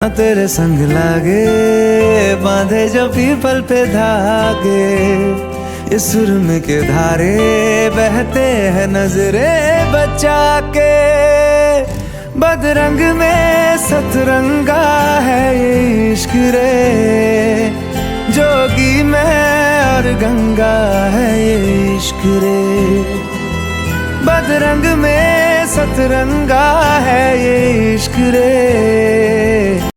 तेरे संग लागे बांधे जो पीपल पे धागे, इस सुरम के धारे बहते हैं नजरे बचा के। बदरंग में सतरंगा है ये इश्क रे, जोगी में और गंगा है ये इश्क रे। बदरंग में सतरंगा है ये इश्क रे।